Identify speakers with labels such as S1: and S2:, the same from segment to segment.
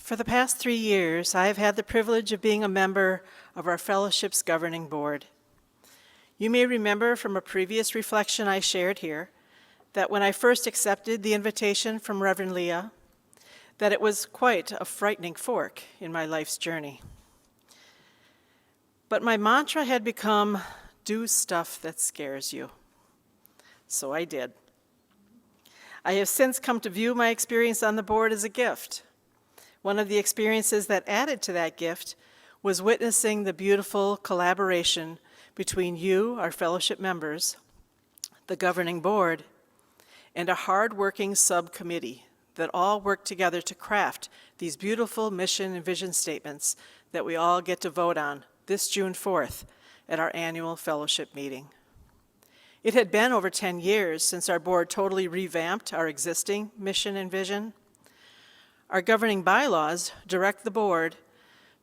S1: For the past 3 years, I have had the privilege of being a member of our fellowship's governing board. You may remember from a previous reflection I shared here that when I first accepted the invitation from Reverend Leah, that it was quite a frightening fork in my life's journey. But my mantra had become, do stuff that scares you. So I did. I have since come to view my experience on the board as a gift. One of the experiences that added to that gift was witnessing the beautiful collaboration between you, our fellowship members, the governing board, and a hard-working subcommittee that all work together to craft these beautiful mission and vision statements that we all get to vote on this June 4th at our annual fellowship meeting. It had been over 10 years since our board totally revamped our existing mission and vision. Our governing bylaws direct the board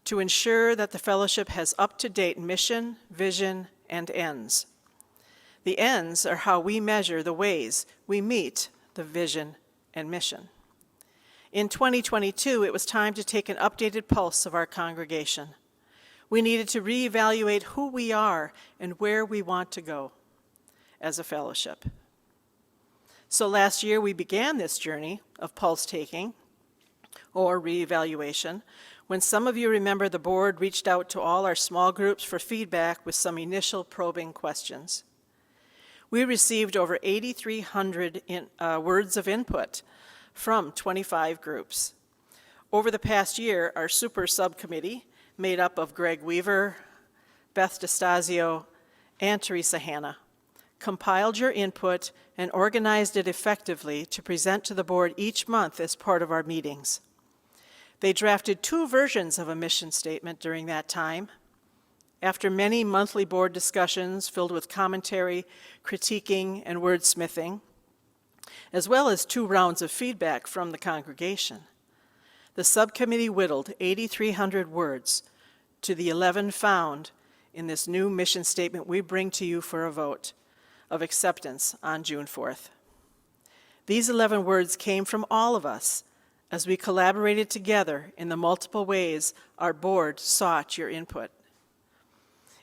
S1: to ensure that the fellowship has up-to-date mission, vision, and ends. The ends are how we measure the ways we meet the vision and mission. In 2022, it was time to take an updated pulse of our congregation. We needed to reevaluate who we are and where we want to go as a fellowship. So last year, we began this journey of pulse-taking, or reevaluation, when some of you remember the board reached out to all our small groups for feedback with some initial probing questions. We received over 8,300 words of input from 25 groups. Over the past year, our super subcommittee, made up of Greg Weaver, Beth DeStasio, and Teresa Hanna, compiled your input and organized it effectively to present to the board each month as part of our meetings. They drafted 2 versions of a mission statement during that time. After many monthly board discussions filled with commentary, critiquing, and wordsmithing, as well as 2 rounds of feedback from the congregation, the subcommittee whittled 8,300 words to the 11 found in this new mission statement we bring to you for a vote of acceptance on June 4th. These 11 words came from all of us as we collaborated together in the multiple ways our board sought your input.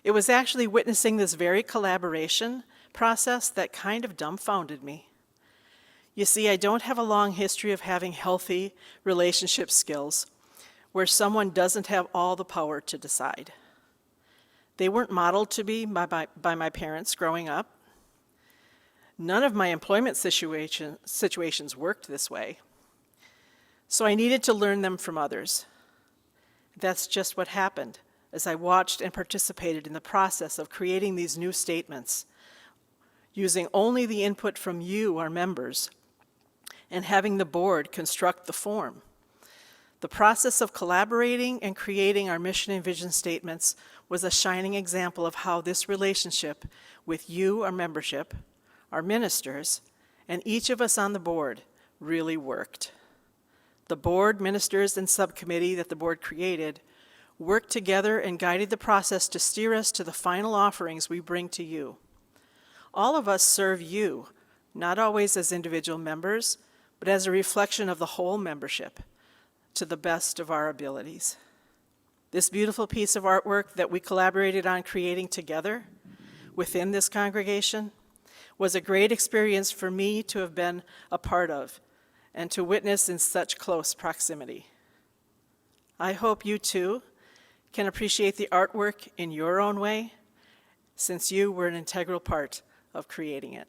S1: It was actually witnessing this very collaboration process that kind of dumbfounded me. You see, I don't have a long history of having healthy relationship skills where someone doesn't have all the power to decide. They weren't modeled to be by my parents growing up. None of my employment situations worked this way. So I needed to learn them from others. That's just what happened as I watched and participated in the process of creating these new statements, using only the input from you, our members, and having the board construct the form. The process of collaborating and creating our mission and vision statements was a shining example of how this relationship with you, our membership, our ministers, and each of us on the board really worked. The board, ministers, and subcommittee that the board created worked together and guided the process to steer us to the final offerings we bring to you. All of us serve you, not always as individual members, but as a reflection of the whole membership, to the best of our abilities. This beautiful piece of artwork that we collaborated on creating together within this congregation was a great experience for me to have been a part of and to witness in such close proximity. I hope you too can appreciate the artwork in your own way, since you were an integral part of creating it.